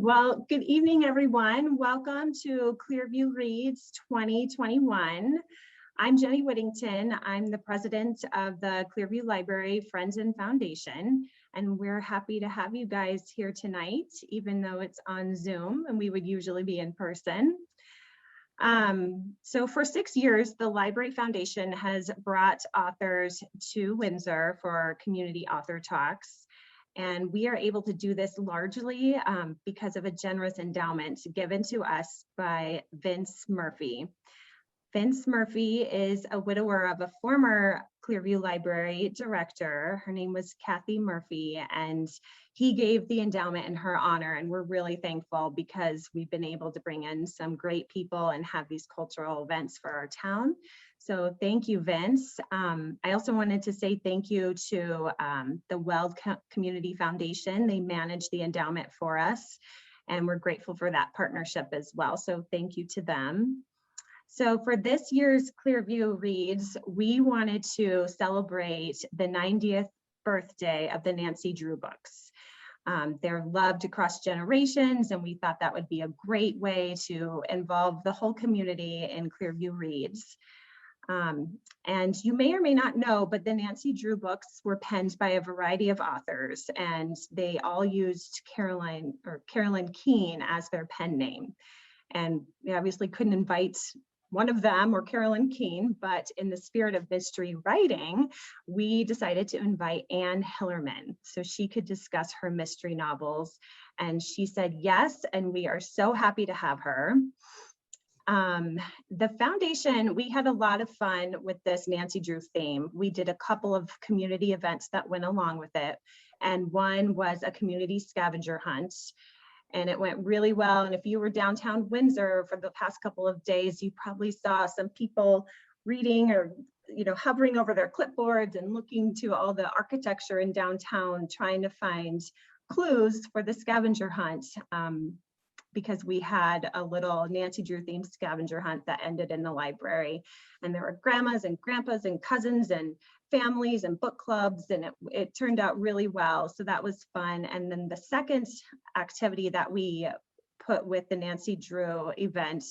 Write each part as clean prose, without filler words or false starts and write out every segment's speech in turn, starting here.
Well, good evening, everyone. Welcome to Clearview Reads 2021. I'm Jenny Whittington. I'm the president of the Clearview Library Friends and Foundation, and we're happy to have you guys here tonight, even though it's on Zoom and we would usually be in person. So for 6 years, the Library Foundation has brought authors to Windsor for community author talks. And we are able to do this largely because of a generous endowment given to us by Vince Murphy. Vince Murphy is a widower of a former Clearview Library director. Her name was Kathy Murphy, and he gave the endowment in her honor. And we're really thankful because we've been able to bring in some great people and have these cultural events for our town. So thank you, Vince. I also wanted to say thank you to the Weld Community Foundation. They manage the endowment for us, and we're grateful for that partnership as well. So thank you to them. So for this year's Clearview Reads, we wanted to celebrate the 90th birthday of the Nancy Drew books. They're loved across generations, and we thought that would be a great way to involve the whole community in Clearview Reads. And you may or may not know, but the Nancy Drew books were penned by a variety of authors, and they all used Carolyn Keene as their pen name. And we obviously couldn't invite one of them or Carolyn Keene, but in the spirit of mystery writing, we decided to invite Anne Hillerman so she could discuss her mystery novels. And she said yes, and we are so happy to have her. The foundation, we had a lot of fun with this Nancy Drew theme. We did a couple of community events that went along with it. And one was a community scavenger hunt. And it went really well. And if you were downtown Windsor for the past couple of days, you probably saw some people reading or hovering over their clipboards and looking to all the architecture in downtown, trying to find clues for the scavenger hunt. Because we had a little Nancy Drew themed scavenger hunt that ended in the library. And there were grandmas and grandpas and cousins and families and book clubs, and it turned out really well. So that was fun. And then the second activity that we put with the Nancy Drew event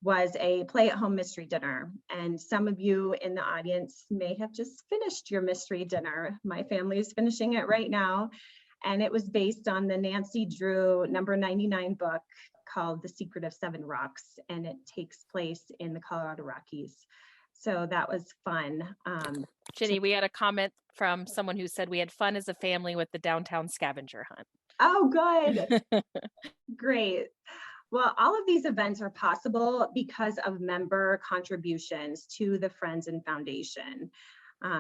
was a play at home mystery dinner. And some of you in the audience may have just finished your mystery dinner. My family is finishing it right now. And it was based on the Nancy Drew number 99 book called The Secret of Seven Rocks, and it takes place in the Colorado Rockies. So that was fun. Jenny, we had a comment from someone who said we had fun as a family with the downtown scavenger hunt. Oh, good. Great. Well, all of these events are possible because of member contributions to the Friends and Foundation.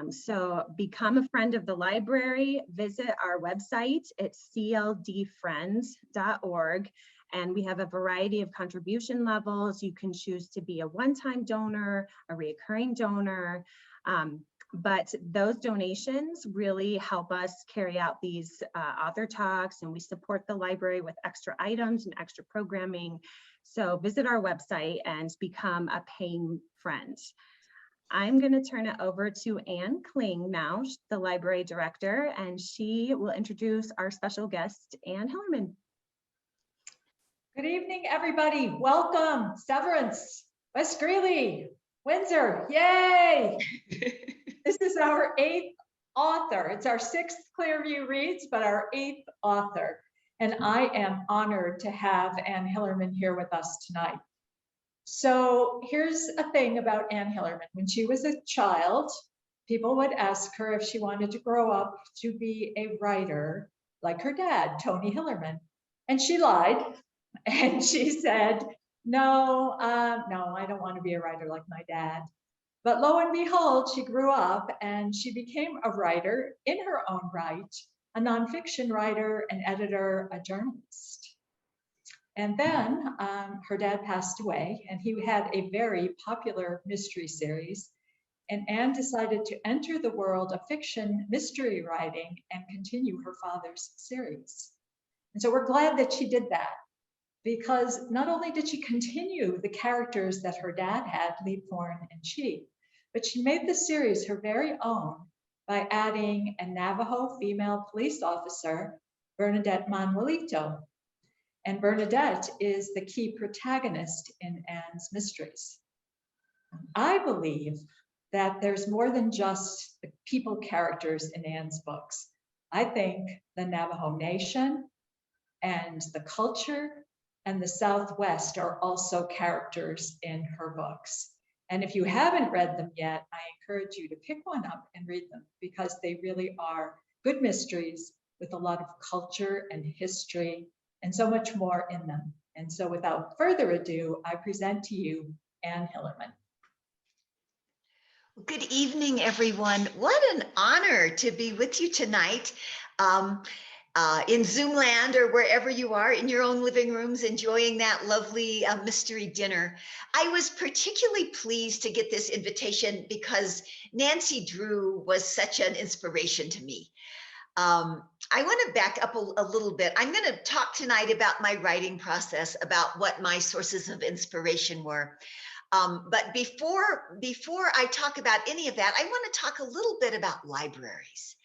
So become a friend of the library, visit our website at cldfriends.org, and we have a variety of contribution levels. You can choose to be a one-time donor, a recurring donor, but those donations really help us carry out these author talks, and we support the library with extra items and extra programming. So visit our website and become a paying friend. I'm going to turn it over to Anne Kling now, the library director, and she will introduce our special guest, Anne Hillerman. Good evening, everybody. Welcome, Severance, West Greeley, Windsor. Yay! This is our 8th author. It's our 6th Clearview Reads, but our 8th author. And I am honored to have Anne Hillerman here with us tonight. So here's a thing about Anne Hillerman. When she was a child, people would ask her if she wanted to grow up to be a writer like her dad, Tony Hillerman. And she lied. And she said, no, I don't want to be a writer like my dad. But lo and behold, she grew up and she became a writer in her own right, a nonfiction writer, an editor, a journalist. And then her dad passed away, and he had a very popular mystery series. And Anne decided to enter the world of fiction mystery writing and continue her father's series. And so we're glad that she did that, because not only did she continue the characters that her dad had, Leaphorn and she, but she made the series her very own by adding a Navajo female police officer, Bernadette Manuelito. And Bernadette is the key protagonist in Anne's mysteries. I believe that there's more than just the people characters in Anne's books. I think the Navajo Nation and the culture and the Southwest are also characters in her books. And if you haven't read them yet, I encourage you to pick one up and read them because they really are good mysteries with a lot of culture and history and so much more in them. And so without further ado, I present to you Anne Hillerman. Good evening, everyone. What an honor to be with you tonight in Zoom land or wherever you are in your own living rooms, enjoying that lovely mystery dinner. I was particularly pleased to get this invitation because Nancy Drew was such an inspiration to me. I want to back up a little bit. I'm going to talk tonight about my writing process, about what my sources of inspiration were. But before I talk about any of that, I want to talk a little bit about libraries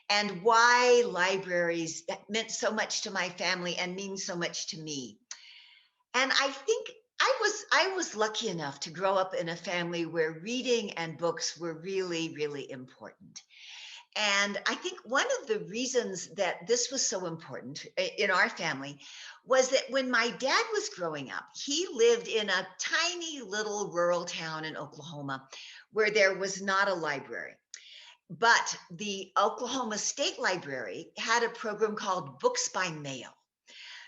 and why libraries meant so much to my family and mean so much to me. And I think I was lucky enough to grow up in a family where reading and books were really, really important. And I think one of the reasons that this was so important in our family was that when my dad was growing up, he lived in a tiny little rural town in Oklahoma where there was not a library. But the Oklahoma State Library had a program called Books by Mail.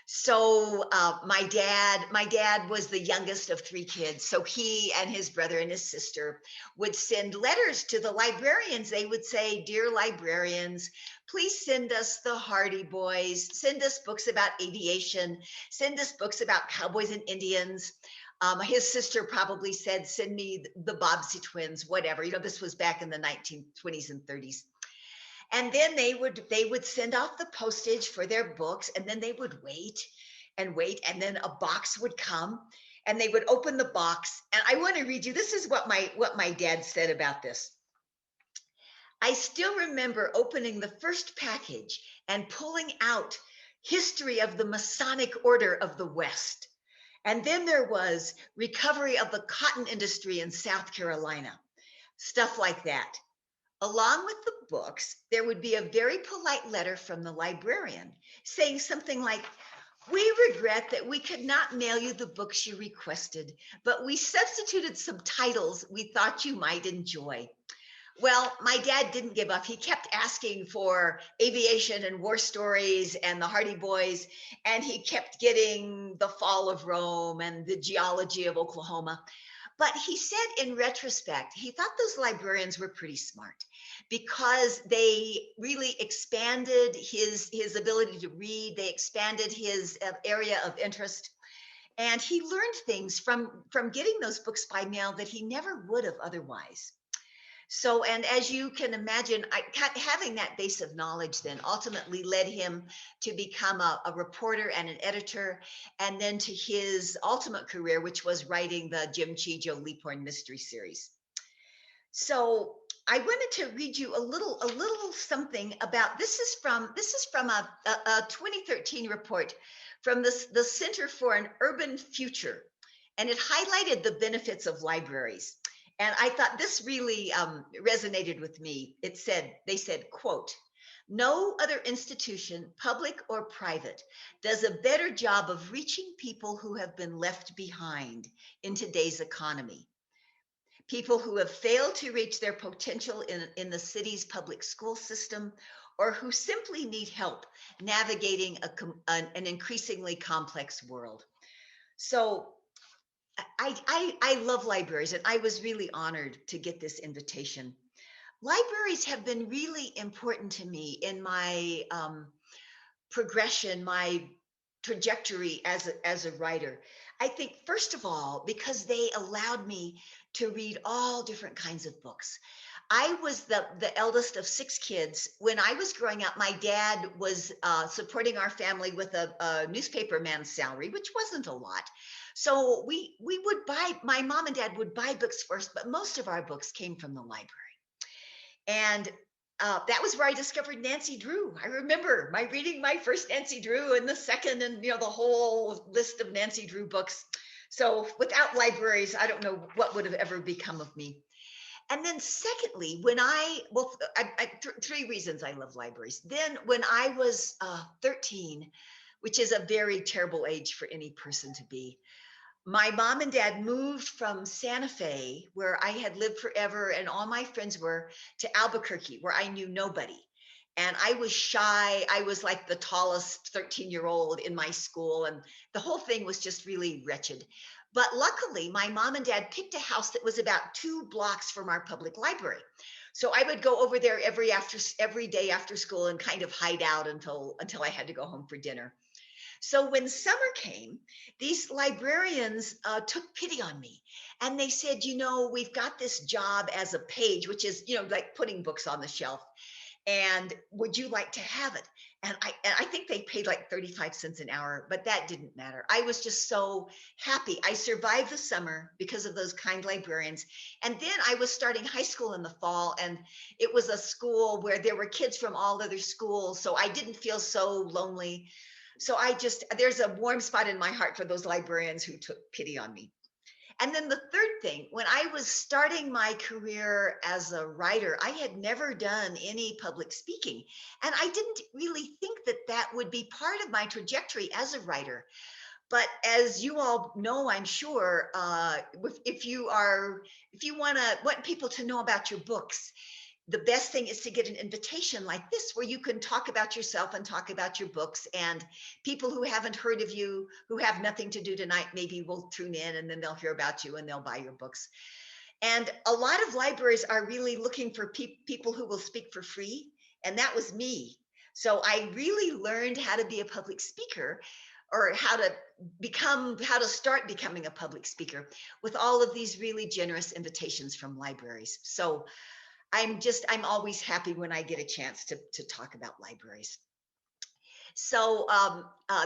So my dad was the youngest of 3 kids. So he and his brother and his sister would send letters to the librarians. They would say, "Dear librarians, please send us the Hardy Boys, send us books about aviation, send us books about cowboys and Indians." His sister probably said, "Send me the Bobbsey twins," whatever. You know, this was back in the 1920s and 30s. And then they would send off the postage for their books, and then they would wait, and then a box would come, and they would open the box. And I want to read you. This is what my dad said about this. "I still remember opening the first package and pulling out History of the Masonic Order of the West. And then there was Recovery of the Cotton Industry in South Carolina," stuff like that. Along with the books, there would be a very polite letter from the librarian saying something like, "We regret that we could not mail you the books you requested, but we substituted some titles we thought you might enjoy." Well, my dad didn't give up. He kept asking for aviation and war stories and the Hardy Boys, and he kept getting the Fall of Rome and the geology of Oklahoma. But he said in retrospect, he thought those librarians were pretty smart because they really expanded his ability to read. They expanded his area of interest. And he learned things from getting those books by mail that he never would have otherwise. So, and as you can imagine, having that base of knowledge then ultimately led him to become a reporter and an editor, and then to his ultimate career, which was writing the Jim Chijo Leaphorn mystery series. So I wanted to read you a little something about, this is from a 2013 report from the Center for an Urban Future, and it highlighted the benefits of libraries. And I thought this really resonated with me. They said, quote, "No other institution, public or private, does a better job of reaching people who have been left behind in today's economy. People who have failed to reach their potential in the city's public school system, or who simply need help navigating an increasingly complex world." So I love libraries, and I was really honored to get this invitation. Libraries have been really important to me in my progression, my trajectory as a writer. I think, first of all, because they allowed me to read all different kinds of books. I was the eldest of 6 kids. When I was growing up, my dad was supporting our family with a newspaper man's salary, which wasn't a lot. So we would buy, my mom and dad would buy books first, but most of our books came from the library. And that was where I discovered Nancy Drew. I remember reading my first Nancy Drew and the second, and the whole list of Nancy Drew books. So without libraries, I don't know what would have ever become of me. And then secondly, when three reasons I love libraries. Then when I was 13, which is a very terrible age for any person to be, my mom and dad moved from Santa Fe, where I had lived forever and all my friends were, to Albuquerque, where I knew nobody. And I was shy. I was like the tallest 13-year-old in my school. And the whole thing was just really wretched. But luckily, my mom and dad picked a house that was about 2 blocks from our public library. So I would go over there every day after school and kind of hide out until I had to go home for dinner. So when summer came, these librarians took pity on me, and they said, we've got this job as a page, which is, like putting books on the shelf. And would you like to have it? And I think they paid like 35 cents an hour, but that didn't matter. I was just so happy. I survived the summer because of those kind librarians. And then I was starting high school in the fall, and it was a school where there were kids from all other schools. So I didn't feel so lonely. So there's a warm spot in my heart for those librarians who took pity on me. And then the third thing, when I was starting my career as a writer, I had never done any public speaking. And I didn't really think that would be part of my trajectory as a writer. But as you all know, I'm sure, if you want people to know about your books, the best thing is to get an invitation like this, where you can talk about yourself and talk about your books, and people who haven't heard of you, who have nothing to do tonight, maybe will tune in, and then they'll hear about you and they'll buy your books. And a lot of libraries are really looking for people who will speak for free. And that was me. So I really learned how to be a public speaker, or how to start becoming a public speaker with all of these really generous invitations from libraries. So I'm always happy when I get a chance to talk about libraries. So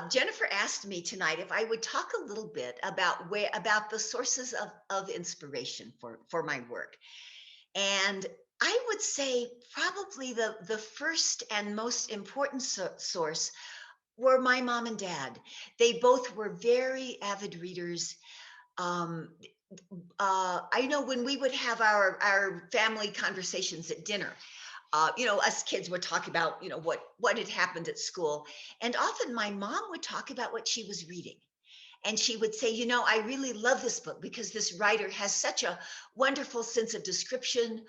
Jennifer asked me tonight if I would talk a little bit about the sources of inspiration for my work. And I would say probably the first and most important source were my mom and dad. They both were very avid readers. I know when we would have our family conversations at dinner, us kids would talk about, what had happened at school. And often my mom would talk about what she was reading. And she would say, I really love this book because this writer has such a wonderful sense of description.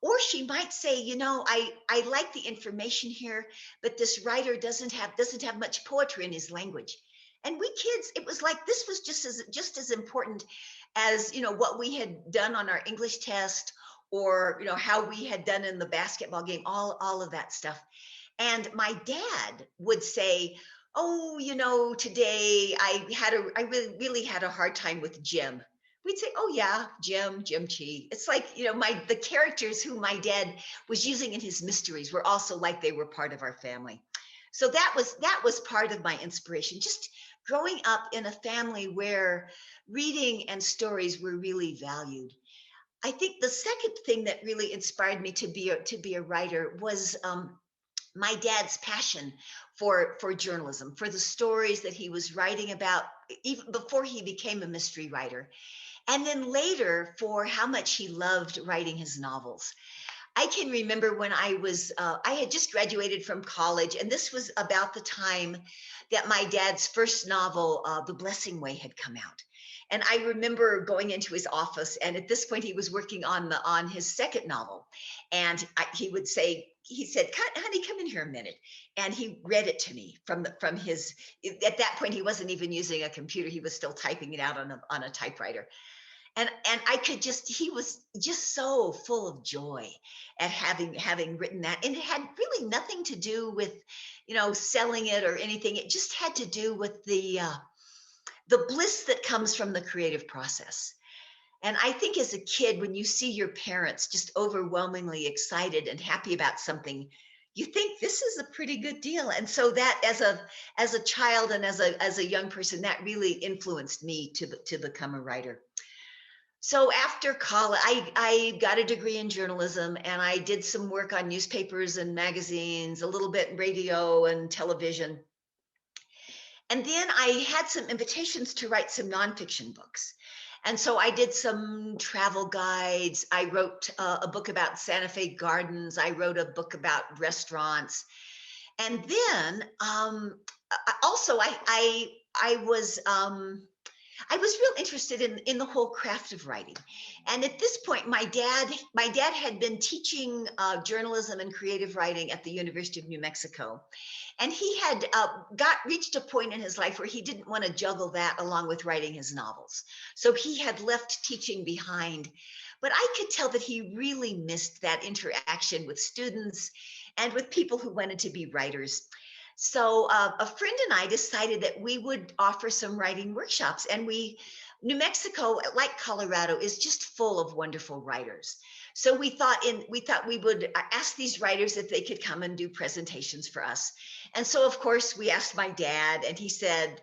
Or she might say, I like the information here, but this writer doesn't have much poetry in his language. And we kids, it was like this was just as important as what we had done on our English test, or how we had done in the basketball game, all of that stuff. And my dad would say, oh, today I really had a hard time with Jim. We'd say, oh yeah, Jim Chi. It's like, the characters who my dad was using in his mysteries were also like they were part of our family. So that was part of my inspiration, just growing up in a family where reading and stories were really valued. I think the second thing that really inspired me to be a writer was my dad's passion for journalism, for the stories that he was writing about even before he became a mystery writer. And then later, for how much he loved writing his novels. I can remember when I had just graduated from college, and this was about the time that my dad's first novel, The Blessing Way, had come out. And I remember going into his office, and at this point he was working on his second novel. And he said, honey, come in here a minute. And he read it to me from his, at that point, he wasn't even using a computer. He was still typing it out on a typewriter. And I could he was just so full of joy at having written that. And it had really nothing to do with, selling it or anything. It just had to do with the bliss that comes from the creative process. And I think as a kid, when you see your parents just overwhelmingly excited and happy about something, you think this is a pretty good deal. And so that as a child and as a young person, that really influenced me to become a writer. So after college, I got a degree in journalism, and I did some work on newspapers and magazines, a little bit radio and television. And then I had some invitations to write some nonfiction books. And so I did some travel guides. I wrote a book about Santa Fe Gardens. I wrote a book about restaurants. And then also I was real interested in the whole craft of writing. And at this point, my dad had been teaching journalism and creative writing at the University of New Mexico. And he had reached a point in his life where he didn't want to juggle that along with writing his novels. So he had left teaching behind. But I could tell that he really missed that interaction with students and with people who wanted to be writers. So a friend and I decided that we would offer some writing workshops. And New Mexico, like Colorado, is just full of wonderful writers. So we thought we would ask these writers if they could come and do presentations for us. And so, of course, we asked my dad, and he said,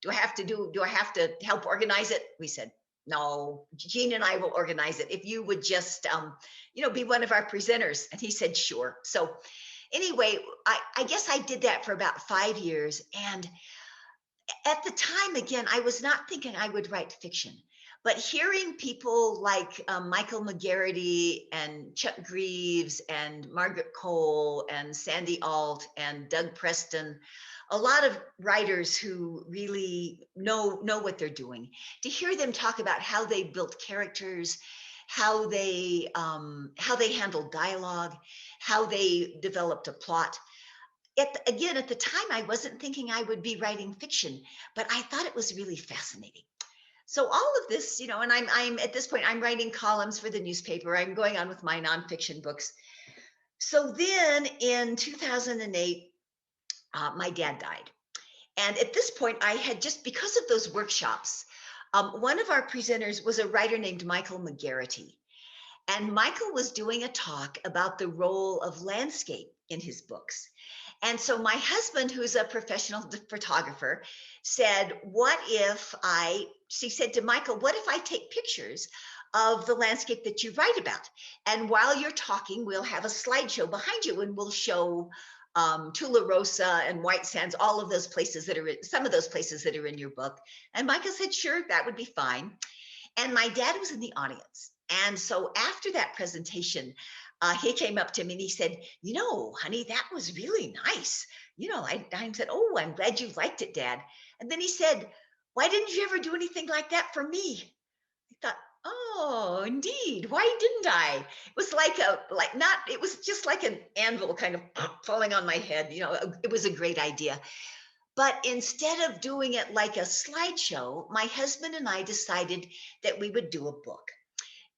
do I have to help organize it? We said, no, Jean and I will organize it if you would just, be one of our presenters. And he said, sure. So anyway, I guess I did that for about 5 years. And at the time, again, I was not thinking I would write fiction, but hearing people like Michael McGarity and Chuck Greaves and Margaret Cole and Sandy Alt and Doug Preston, a lot of writers who really know what they're doing, to hear them talk about how they built characters, how they handled dialogue, how they developed a plot. At the time, I wasn't thinking I would be writing fiction, but I thought it was really fascinating. So all of this, and I'm at this point, I'm writing columns for the newspaper. I'm going on with my nonfiction books. So then in 2008, my dad died. And at this point, I had just, because of those workshops, one of our presenters was a writer named Michael McGarity. And Michael was doing a talk about the role of landscape in his books. And so my husband, who's a professional photographer, said, she said to Michael, what if I take pictures of the landscape that you write about? And while you're talking, we'll have a slideshow behind you, and we'll show Tularosa and White Sands, all of those places some of those places that are in your book. And Michael said, sure, that would be fine. And my dad was in the audience. And so after that presentation, he came up to me and he said, honey, that was really nice. I said, oh, I'm glad you liked it, Dad. And then he said, why didn't you ever do anything like that for me? I thought, oh, indeed. Why didn't I? It was it was just like an anvil kind of falling on my head. It was a great idea. But instead of doing it like a slideshow, my husband and I decided that we would do a book.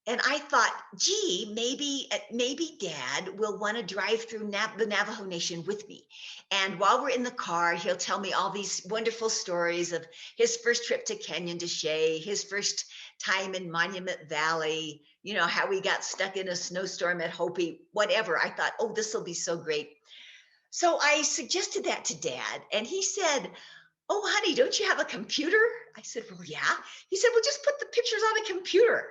And I thought, gee, maybe Dad will want to drive through the Navajo Nation with me. And while we're in the car, he'll tell me all these wonderful stories of his first trip to Canyon de Chelly, his first time in Monument Valley, how we got stuck in a snowstorm at Hopi, whatever. I thought, oh, this will be so great. So I suggested that to Dad, and he said, oh, honey, don't you have a computer? I said, well, yeah. He said, well, just put the pictures on a computer.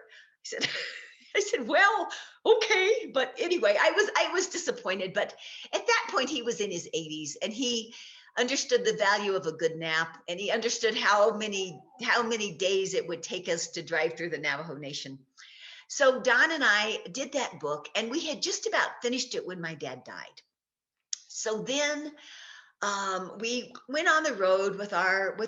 I said, well, okay. But anyway, I was disappointed. But at that point, he was in his 80s, and he understood the value of a good nap, and he understood how many days it would take us to drive through the Navajo Nation. So Don and I did that book, and we had just about finished it when my dad died. So then we went on the road with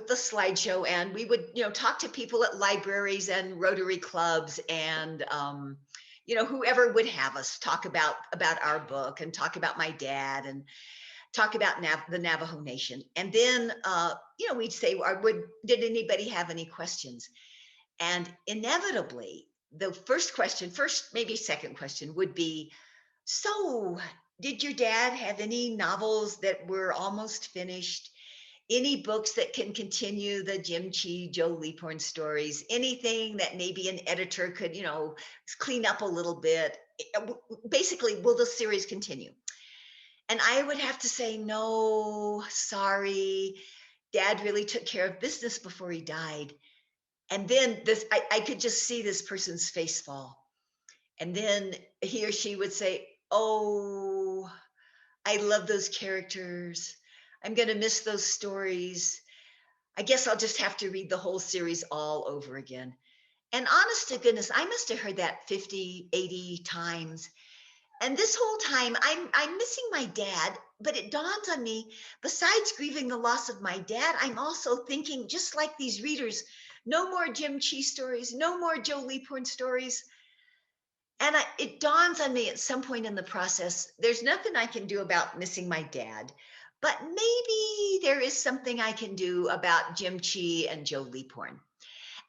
the slideshow, and we would, talk to people at libraries and Rotary clubs, and whoever would have us talk about our book and talk about my dad and talk about the Navajo Nation. And then we'd say, did anybody have any questions? And inevitably, the first maybe second question would be, so did your dad have any novels that were almost finished? Any books that can continue the Jim Chee, Joe Leaphorn stories? Anything that maybe an editor could, clean up a little bit? Basically, will the series continue? And I would have to say, no, sorry. Dad really took care of business before he died. And then I could just see this person's face fall. And then he or she would say, oh, I love those characters. I'm going to miss those stories. I guess I'll just have to read the whole series all over again. And honest to goodness, I must have heard that 50, 80 times. And this whole time I'm missing my dad, but it dawns on me, besides grieving the loss of my dad, I'm also thinking, just like these readers, no more Jim Chi stories, no more Joe Leaphorn stories. And it dawns on me at some point in the process, there's nothing I can do about missing my dad, but maybe there is something I can do about Jim Chi and Joe Leaphorn.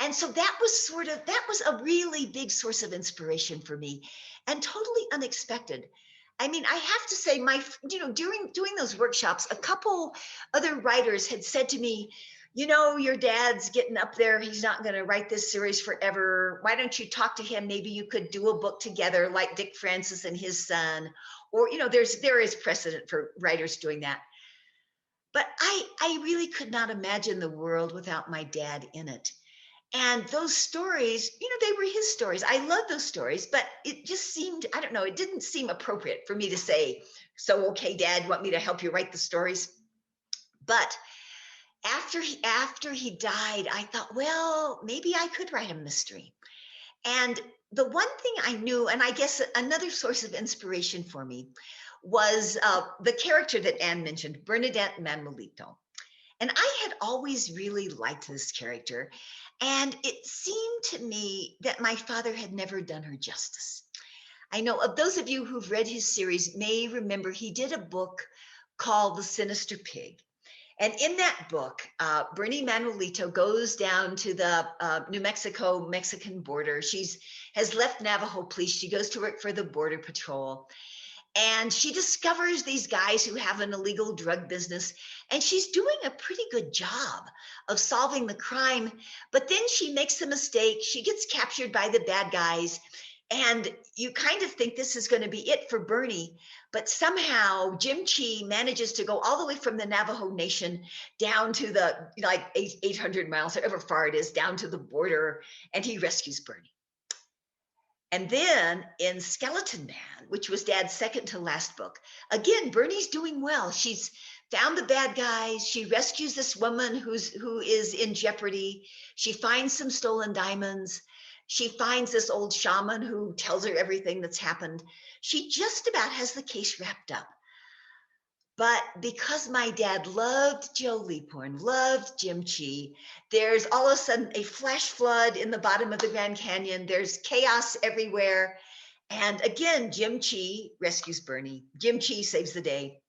And so that was a really big source of inspiration for me and totally unexpected. I mean, I have to say during doing those workshops, a couple other writers had said to me, your dad's getting up there. He's not going to write this series forever. Why don't you talk to him? Maybe you could do a book together like Dick Francis and his son, or, there is precedent for writers doing that. But I really could not imagine the world without my dad in it. And those stories, they were his stories. I love those stories, but it just seemed, I don't know, it didn't seem appropriate for me to say, so, okay, Dad, you want me to help you write the stories? But after he died, I thought, well, maybe I could write a mystery. And the one thing I knew, and I guess another source of inspiration for me, was the character that Anne mentioned, Bernadette Manuelito. And I had always really liked this character. And it seemed to me that my father had never done her justice. I know of those of you who've read his series may remember he did a book called The Sinister Pig. And in that book, Bernie Manuelito goes down to the New Mexican border. Has left Navajo police. She goes to work for the Border Patrol. And she discovers these guys who have an illegal drug business, and she's doing a pretty good job of solving the crime. But then she makes a mistake. She gets captured by the bad guys, and you kind of think this is going to be it for Bernie. But somehow Jim Chi manages to go all the way from the Navajo Nation down to the 800 miles, however far it is, down to the border, and he rescues Bernie. And then in Skeleton Man, which was Dad's second to last book, again, Bernie's doing well. She's found the bad guys. She rescues this woman who is in jeopardy. She finds some stolen diamonds. She finds this old shaman who tells her everything that's happened. She just about has the case wrapped up. But because my dad loved Joe Leaphorn, loved Jim Chi, there's all of a sudden a flash flood in the bottom of the Grand Canyon. There's chaos everywhere. And again, Jim Chi rescues Bernie. Jim Chi saves the day.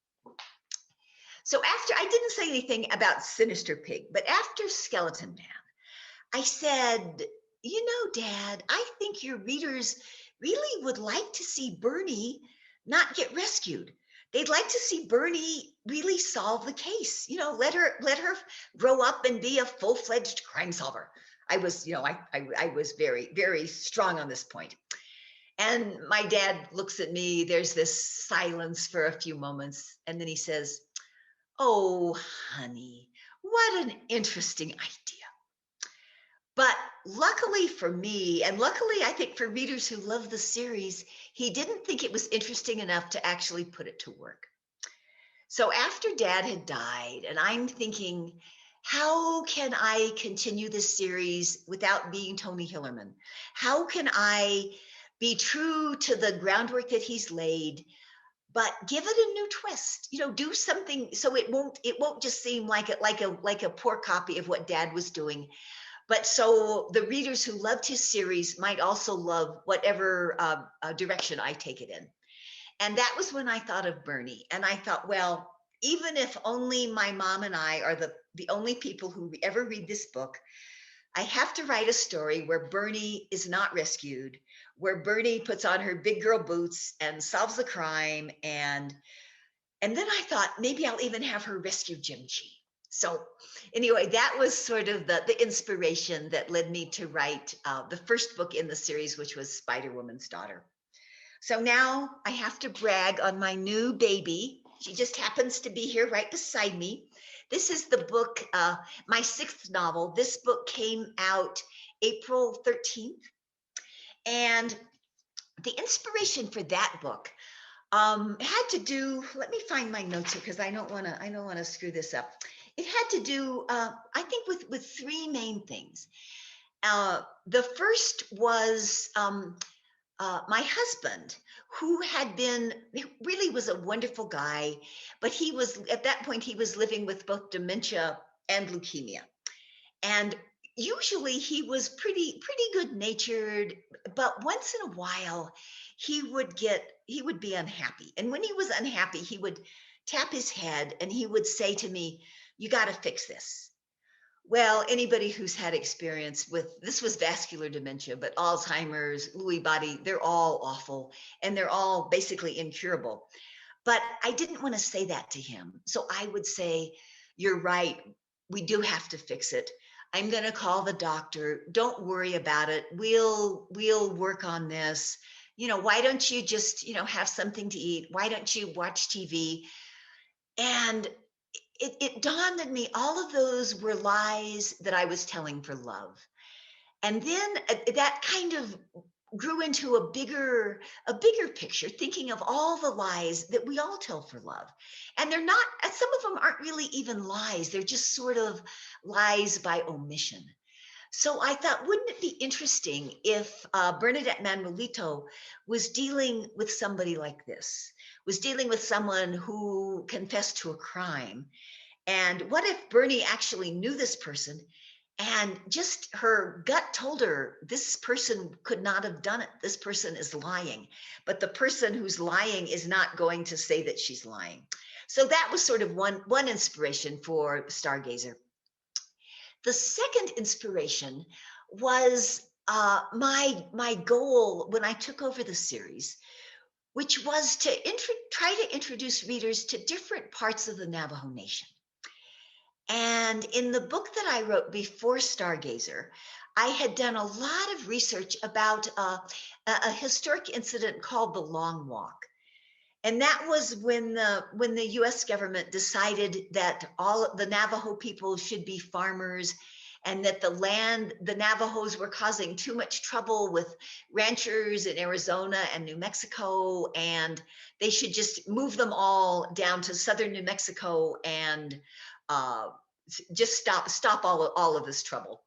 So I didn't say anything about Sinister Pig, but after Skeleton Man, I said, Dad, I think your readers really would like to see Bernie not get rescued. They'd like to see Bernie really solve the case. Let her grow up and be a full-fledged crime solver. I was very, very strong on this point. And my dad looks at me. There's this silence for a few moments, and then he says, "Oh, honey, what an interesting idea." But luckily for me, and luckily I think for readers who love the series, he didn't think it was interesting enough to actually put it to work. So after Dad had died, and I'm thinking, how can I continue this series without being Tony Hillerman? How can I be true to the groundwork that he's laid, but give it a new twist? Do something so it won't just seem like a poor copy of what Dad was doing. But so the readers who loved his series might also love whatever direction I take it in. And that was when I thought of Bernie. And I thought, well, even if only my mom and I are the only people who ever read this book, I have to write a story where Bernie is not rescued, where Bernie puts on her big girl boots and solves the crime. And then I thought maybe I'll even have her rescue Jim Chi. So anyway, that was sort of the inspiration that led me to write the first book in the series, which was Spider-Woman's Daughter. So now I have to brag on my new baby. She just happens to be here right beside me. This is the book, my 6th novel. This book came out April 13th. And the inspiration for that book had to do, let me find my notes here because I don't want to screw this up. It had to do, I think, with 3 main things. The first was my husband, who really was a wonderful guy, but he was, at that point, he was living with both dementia and leukemia. And usually he was pretty good natured, but once in a while he would be unhappy. And when he was unhappy, he would tap his head and he would say to me, "You got to fix this." Well, anybody who's had experience with, this was vascular dementia, but Alzheimer's, Lewy body, they're all awful and they're all basically incurable. But I didn't want to say that to him. So I would say, "You're right. We do have to fix it. I'm going to call the doctor. Don't worry about it. We'll work on this. Why don't you just, have something to eat? Why don't you watch TV?" And it dawned on me, all of those were lies that I was telling for love. And then that kind of grew into a bigger picture, thinking of all the lies that we all tell for love. And they're not, some of them aren't really even lies. They're just sort of lies by omission. So I thought, wouldn't it be interesting if Bernadette Manuelito was dealing with somebody like this, was dealing with someone who confessed to a crime. And what if Bernie actually knew this person and just her gut told her this person could not have done it. This person is lying, but the person who's lying is not going to say that she's lying. So that was sort of one inspiration for Stargazer. The second inspiration was my goal when I took over the series, which was to try to introduce readers to different parts of the Navajo Nation. And in the book that I wrote before Stargazer, I had done a lot of research about a historic incident called the Long Walk. And that was when the US government decided that all the Navajo people should be farmers, and that the Navajos were causing too much trouble with ranchers in Arizona and New Mexico, and they should just move them all down to southern New Mexico and just stop all of this trouble.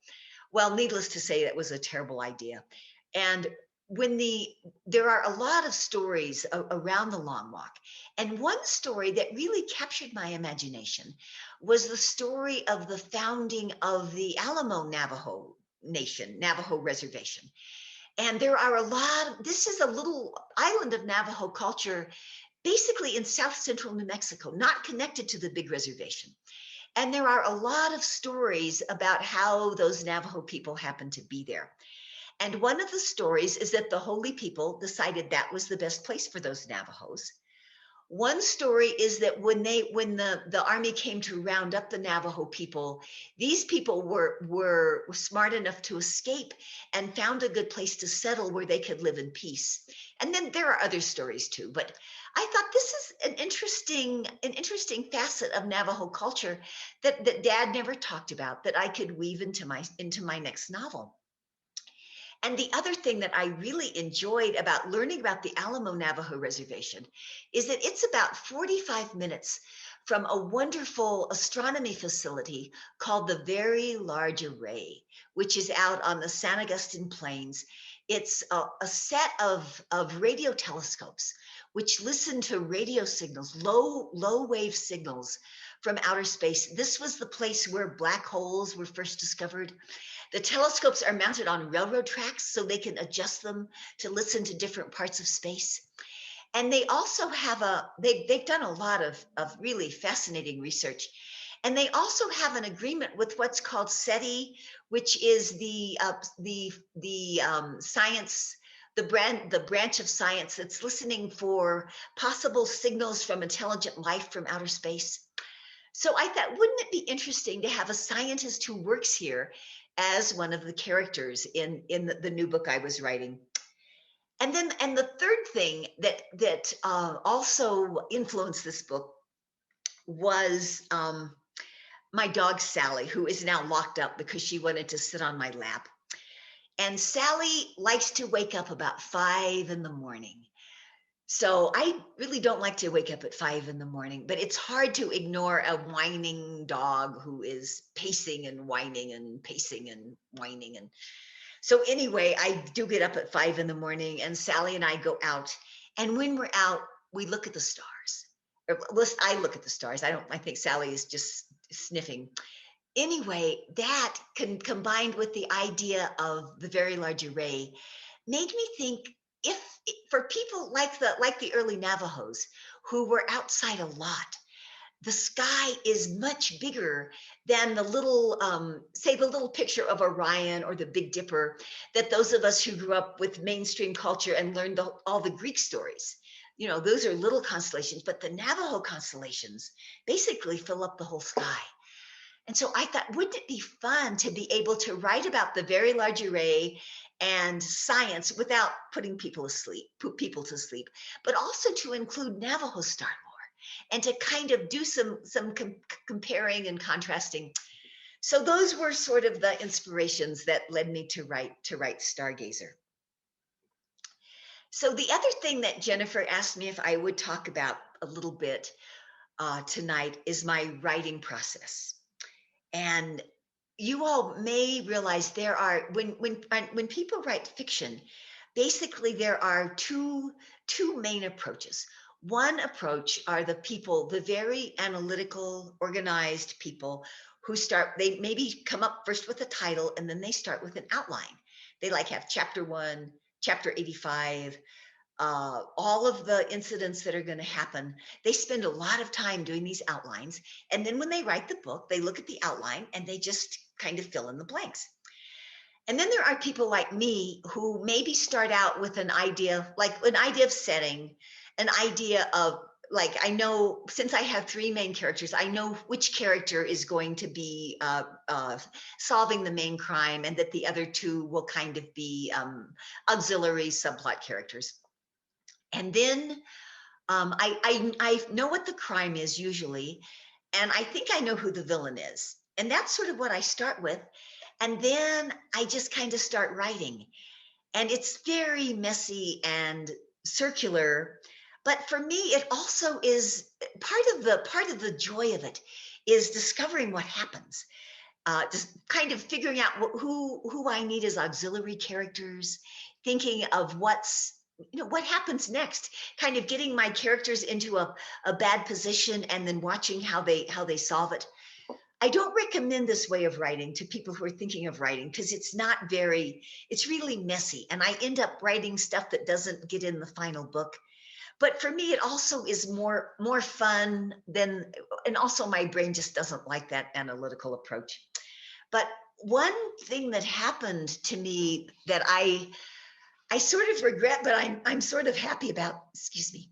Well, needless to say, that was a terrible idea. And there are a lot of stories around the Long Walk. And one story that really captured my imagination was the story of the founding of the Alamo Navajo Reservation. And there are this is a little island of Navajo culture, basically in south central New Mexico, not connected to the big reservation. And there are a lot of stories about how those Navajo people happened to be there. And one of the stories is that the Holy People decided that was the best place for those Navajos. One story is that when the army came to round up the Navajo people, these people were smart enough to escape and found a good place to settle where they could live in peace. And then there are other stories too, but I thought this is an interesting facet of Navajo culture that Dad never talked about, that I could weave into my next novel. And the other thing that I really enjoyed about learning about the Alamo Navajo Reservation is that it's about 45 minutes from a wonderful astronomy facility called the Very Large Array, which is out on the San Agustin Plains. It's a set of radio telescopes which listen to radio signals, low wave signals from outer space. This was the place where black holes were first discovered. The telescopes are mounted on railroad tracks so they can adjust them to listen to different parts of space. And they also have they've done a lot of really fascinating research. And they also have an agreement with what's called SETI, which is the science, the branch of science that's listening for possible signals from intelligent life from outer space. So I thought, wouldn't it be interesting to have a scientist who works here as one of the characters in the new book I was writing? And the third thing that also influenced this book was my dog Sally, who is now locked up because she wanted to sit on my lap. And Sally likes to wake up about 5 in the morning. So I really don't like to wake up at 5 in the morning, but it's hard to ignore a whining dog who is pacing and whining and pacing and whining. And so anyway, I do get up at 5 in the morning, and Sally and I go out. And when we're out, we look at the stars. Or at least I look at the stars. I think Sally is just sniffing. Anyway, that combined with the idea of the Very Large Array made me think, if for people like the early Navajos who were outside a lot, the sky is much bigger than the little, say the little picture of Orion or the Big Dipper that those of us who grew up with mainstream culture and learned all the Greek stories, you know, those are little constellations, but the Navajo constellations basically fill up the whole sky. And so I thought, wouldn't it be fun to be able to write about the Very Large Array and science without putting people to sleep, but also to include Navajo star lore and to kind of do some comparing and contrasting. So those were sort of the inspirations that led me to write Stargazer. So the other thing that Jennifer asked me if I would talk about a little bit tonight is my writing process. And you all may realize there are, when people write fiction, basically there are two main approaches. One approach are the people, the very analytical, organized people who they maybe come up first with a title and then they start with an outline. They like have chapter 1, chapter 85, all of the incidents that are going to happen. They spend a lot of time doing these outlines. And then when they write the book, they look at the outline and they just kind of fill in the blanks. And then there are people like me who maybe start out with an idea, like an idea of setting, an idea of, like, I know, since I have 3 main characters, I know which character is going to be solving the main crime, and that the other 2 will kind of be auxiliary subplot characters. And then I know what the crime is usually, and I think I know who the villain is. And that's sort of what I start with. And then I just kind of start writing. And it's very messy and circular. But for me, it also is part of the joy of it is discovering what happens. Just kind of figuring out who I need as auxiliary characters, thinking of what happens next, kind of getting my characters into a bad position and then watching how they solve it. I don't recommend this way of writing to people who are thinking of writing because it's really messy, and I end up writing stuff that doesn't get in the final book. But for me, it also is more fun and also my brain just doesn't like that analytical approach. But one thing that happened to me that I sort of regret, but I'm sort of happy about, excuse me.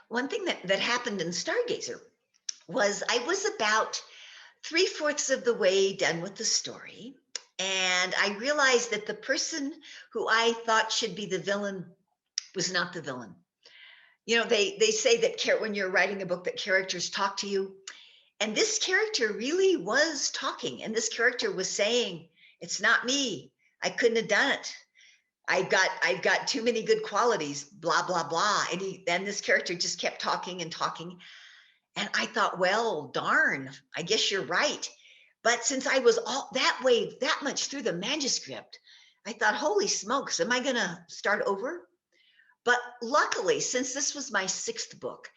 One thing that happened in Stargazer was I was about 3/4 of the way done with the story. And I realized that the person who I thought should be the villain was not the villain. You know, they say that when you're writing a book that characters talk to you. And this character really was talking. And this character was saying, it's not me. I couldn't have done it. I've got too many good qualities, blah, blah, blah. And this character just kept talking and talking. And I thought, well, darn, I guess you're right. But since I was all that much through the manuscript, I thought, holy smokes, am I going to start over? But luckily, since this was my 6th book,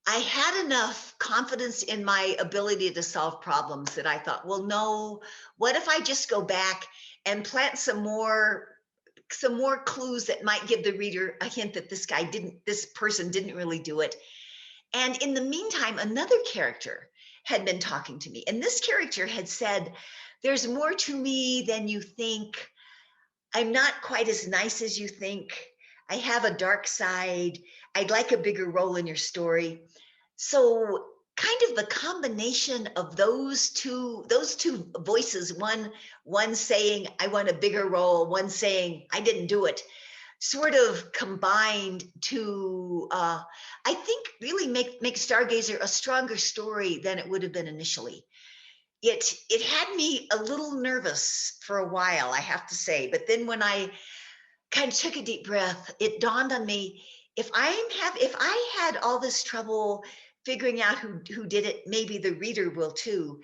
I had enough confidence in my ability to solve problems that I thought, well, no, what if I just go back and plant some more clues that might give the reader a hint that this person didn't really do it. And in the meantime, another character had been talking to me. And this character had said, there's more to me than you think. I'm not quite as nice as you think. I have a dark side. I'd like a bigger role in your story. So kind of the combination of those two voices, one saying, I want a bigger role, one saying, I didn't do it, sort of combined to, I think, really make Stargazer a stronger story than it would have been initially. It had me a little nervous for a while, I have to say, but then when I kind of took a deep breath, it dawned on me, if I had all this trouble figuring out who did it, maybe the reader will too.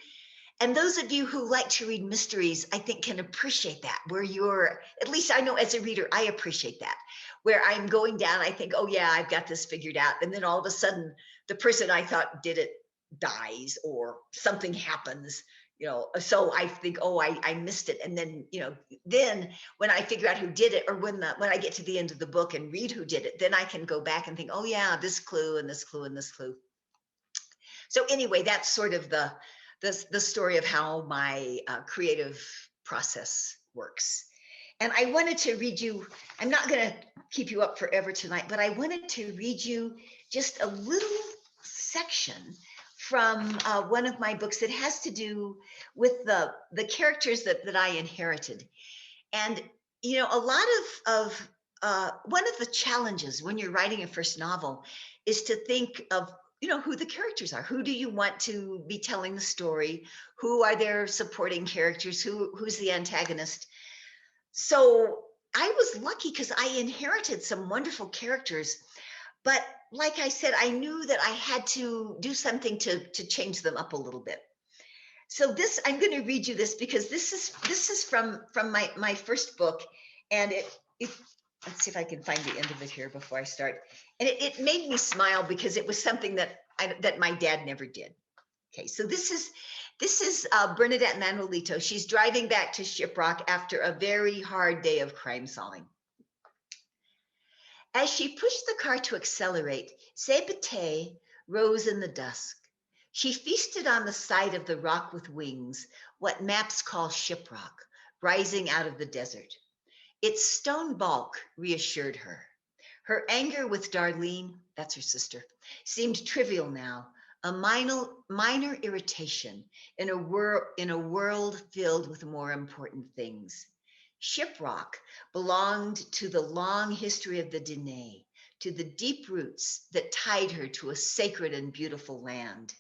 And those of you who like to read mysteries, I think, can appreciate that, where you're, at least I know as a reader, I appreciate that, where I'm going down, I think, oh yeah, I've got this figured out. And then all of a sudden, the person I thought did it dies or something happens, so I think, oh, I missed it. And then, then when I figure out who did it, or when I get to the end of the book and read who did it, then I can go back and think, oh yeah, this clue and this clue and this clue. So anyway, that's sort of the story of how my creative process works. And I wanted to read you, I'm not going to keep you up forever tonight, but I wanted to read you just a little section from one of my books that has to do with the characters that I inherited. And, a lot of one of the challenges when you're writing a first novel is to think of who the characters are. Who do you want to be telling the story? Who are their supporting characters? Who's the antagonist? So I was lucky because I inherited some wonderful characters, but like I said, I knew that I had to do something to change them up a little bit. So I'm going to read you this because this is from my first book, and let's see if I can find the end of it here before I start. And it made me smile because it was something that my dad never did. Okay, so this is Bernadette Manuelito. She's driving back to Shiprock after a very hard day of crime solving. As she pushed the car to accelerate, Sebete rose in the dusk. She feasted on the sight of the rock with wings, what maps call Shiprock, rising out of the desert. Its stone bulk reassured her. Her anger with Darlene, that's her sister, seemed trivial now, a minor irritation in a world filled with more important things. Shiprock belonged to the long history of the Dene, to the deep roots that tied her to a sacred and beautiful land.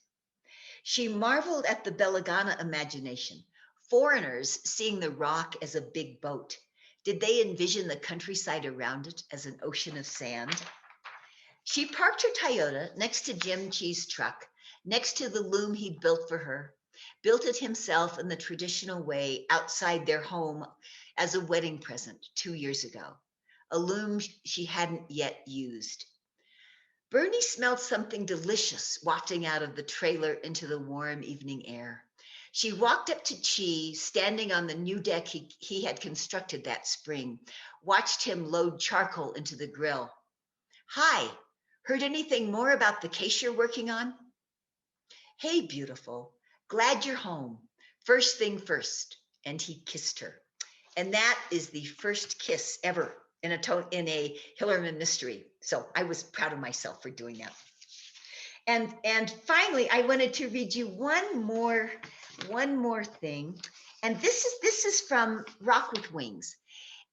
She marveled at the Belagana imagination, foreigners seeing the rock as a big boat. Did they envision the countryside around it as an ocean of sand? She parked her Toyota next to Jim Chee's truck, next to the loom he'd built for her, built it himself in the traditional way outside their home as a wedding present 2 years ago, a loom she hadn't yet used. Bernie smelled something delicious wafting out of the trailer into the warm evening air. She walked up to Chi, standing on the new deck he had constructed that spring, watched him load charcoal into the grill. Hi, heard anything more about the case you're working on? Hey, beautiful, glad you're home. First thing first. And he kissed her. And that is the first kiss ever in a Hillerman mystery. So I was proud of myself for doing that. And finally, I wanted to read you one more thing. And this is from Rock with Wings.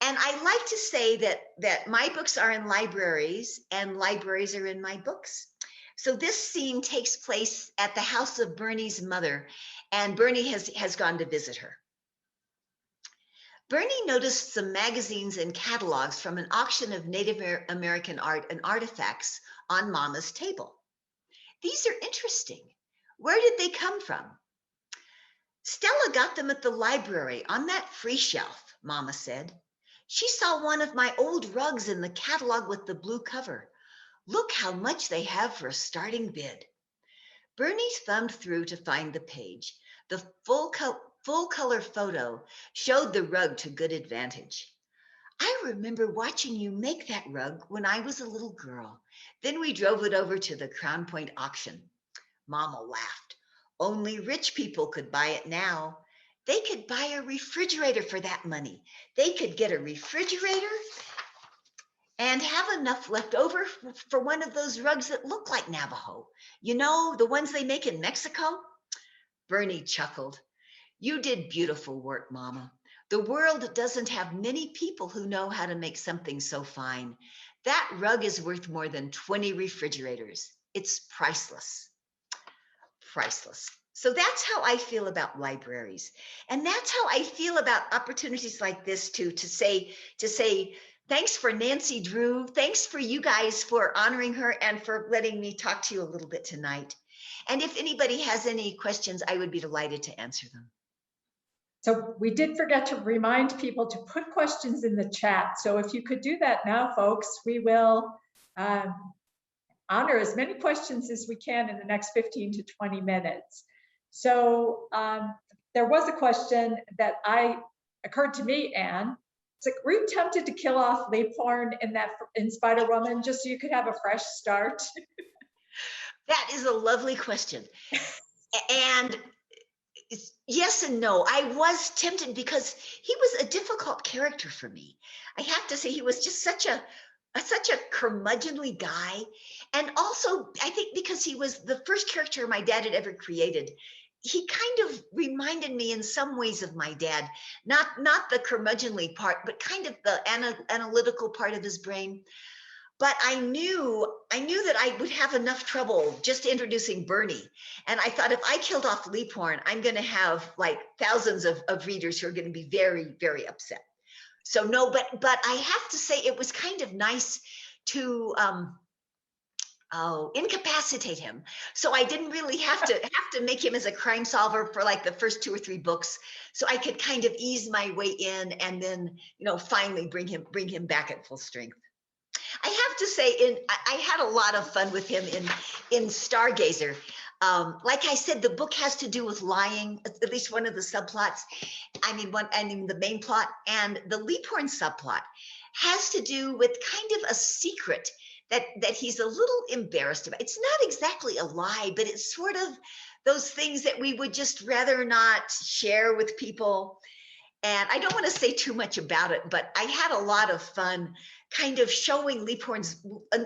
And I like to say that my books are in libraries and libraries are in my books. So this scene takes place at the house of Bernie's mother, and Bernie has gone to visit her. Bernie noticed some magazines and catalogs from an auction of Native American art and artifacts on Mama's table. These are interesting. Where did they come from? Stella got them at the library on that free shelf, Mama said. She saw one of my old rugs in the catalog with the blue cover. Look how much they have for a starting bid. Bernie thumbed through to find the page. The full color photo showed the rug to good advantage. I remember watching you make that rug when I was a little girl. Then we drove it over to the Crown Point auction. Mama laughed. Only rich people could buy it now. They could buy a refrigerator for that money. They could get a refrigerator and have enough left over for one of those rugs that look like Navajo. You know, the ones they make in Mexico? Bernie chuckled. You did beautiful work, Mama. The world doesn't have many people who know how to make something so fine. That rug is worth more than 20 refrigerators. It's priceless. Priceless. So that's how I feel about libraries. And that's how I feel about opportunities like this too, to say, thanks for Nancy Drew. Thanks for you guys for honoring her and for letting me talk to you a little bit tonight. And if anybody has any questions, I would be delighted to answer them. So we did forget to remind people to put questions in the chat. So if you could do that now, folks, we will honor as many questions as we can in the next 15 to 20 minutes. So there was a question that occurred to me, Anne. It's like, were you tempted to kill off Leaphorn in Spider-Woman just so you could have a fresh start? That is a lovely question. And yes and no. I was tempted because he was a difficult character for me. I have to say, he was just such a curmudgeonly guy. And also, I think because he was the first character my dad had ever created, he kind of reminded me in some ways of my dad, not the curmudgeonly part, but kind of the analytical part of his brain. But I knew that I would have enough trouble just introducing Bernie. And I thought, if I killed off Leaphorn, I'm going to have like thousands of readers who are going to be very, very upset. So no, but I have to say, it was kind of nice to incapacitate him. So I didn't really have to make him as a crime solver for like the first 2 or 3 books. So I could kind of ease my way in and then, finally bring him back at full strength. I have to say, I had a lot of fun with him in Stargazer. Like I said, the book has to do with lying, at least one of the subplots. The main plot, and the Leaphorn subplot has to do with kind of a secret that he's a little embarrassed about. It's not exactly a lie, but it's sort of those things that we would just rather not share with people. And I don't want to say too much about it, but I had a lot of fun kind of showing Leaphorn's,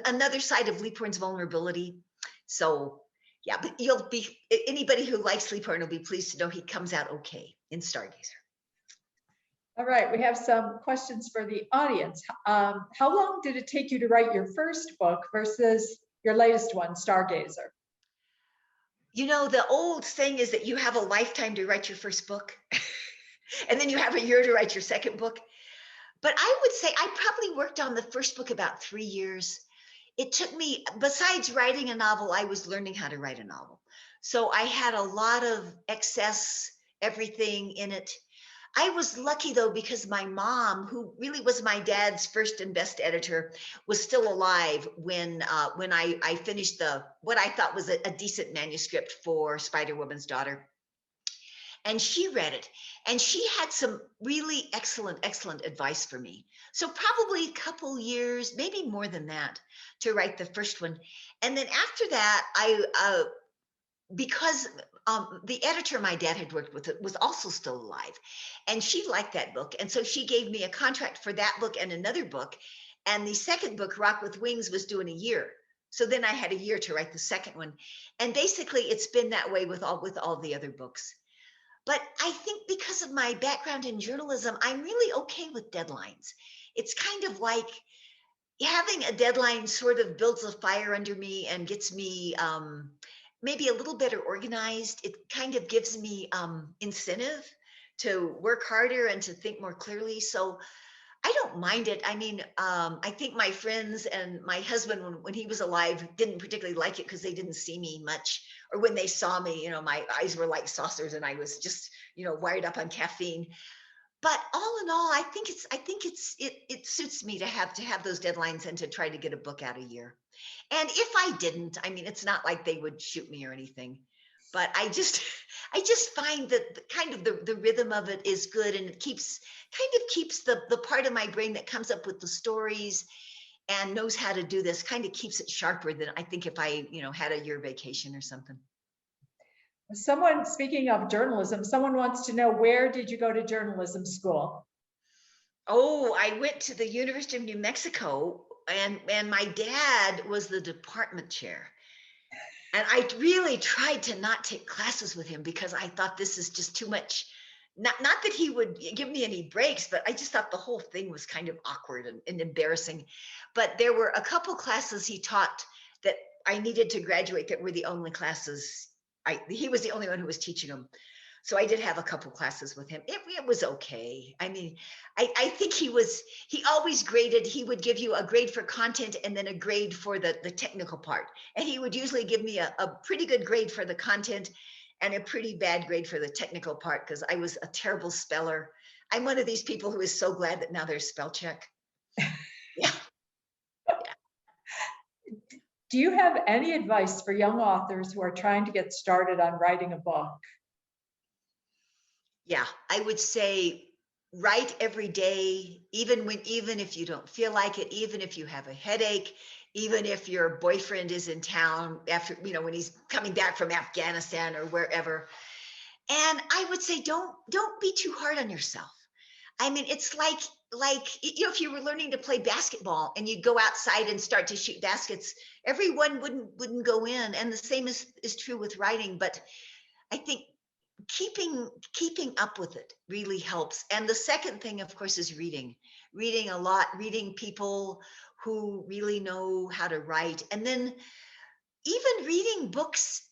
another side of Leaphorn's vulnerability. So yeah, but anybody who likes Leaphorn will be pleased to know he comes out okay in Stargazer. All right, we have some questions for the audience. How long did it take you to write your first book versus your latest one, Stargazer? The old thing is that you have a lifetime to write your first book, and then you have a year to write your second book. But I would say I probably worked on the first book about 3 years. It took me, besides writing a novel, I was learning how to write a novel. So I had a lot of excess, everything in it. I was lucky though, because my mom, who really was my dad's first and best editor, was still alive when I finished what I thought was a decent manuscript for Spider-Woman's Daughter. And she read it, and she had some really excellent advice for me. So probably a couple years, maybe more than that, to write the first one. And then after that, because the editor my dad had worked with was also still alive, and she liked that book. And so she gave me a contract for that book and another book. And the second book, Rock with Wings, was due in a year. So then I had a year to write the second one. And basically it's been that way with all the other books. But I think because of my background in journalism, I'm really okay with deadlines. It's kind of like having a deadline sort of builds a fire under me and gets me maybe a little better organized. It kind of gives me incentive to work harder and to think more clearly. So I don't mind it. I think my friends and my husband, when he was alive, didn't particularly like it because they didn't see me much. Or when they saw me, my eyes were like saucers and I was just, wired up on caffeine. But all in all, I think it suits me to have those deadlines and to try to get a book out a year. And if I didn't, it's not like they would shoot me or anything. But I just find that the rhythm of it is good, and it keeps the part of my brain that comes up with the stories and knows how to do this, kind of keeps it sharper than I think if I had a year vacation or something. Speaking of journalism, someone wants to know, where did you go to journalism school? Oh, I went to the University of New Mexico, and my dad was the department chair. And I really tried to not take classes with him because I thought this is just too much not that he would give me any breaks, but I just thought the whole thing was kind of awkward and embarrassing. But there were a couple classes he taught that I needed to graduate that were the only classes. He was the only one who was teaching them. So I did have a couple classes with him. It was okay. I mean, I think he always graded. He would give you a grade for content and then a grade for the technical part. And he would usually give me a pretty good grade for the content and a pretty bad grade for the technical part because I was a terrible speller. I'm one of these people who is so glad that now there's spell check. Yeah. Do you have any advice for young authors who are trying to get started on writing a book? Yeah, I would say write every day, even if you don't feel like it, even if you have a headache, even if your boyfriend is in town after, when he's coming back from Afghanistan or wherever. And I would say, don't be too hard on yourself. I mean, it's like, if you were learning to play basketball and you go outside and start to shoot baskets, everyone wouldn't go in. And the same is true with writing. But I think keeping up with it really helps. And the second thing, of course, is reading a lot, reading people who really know how to write. And then even reading books.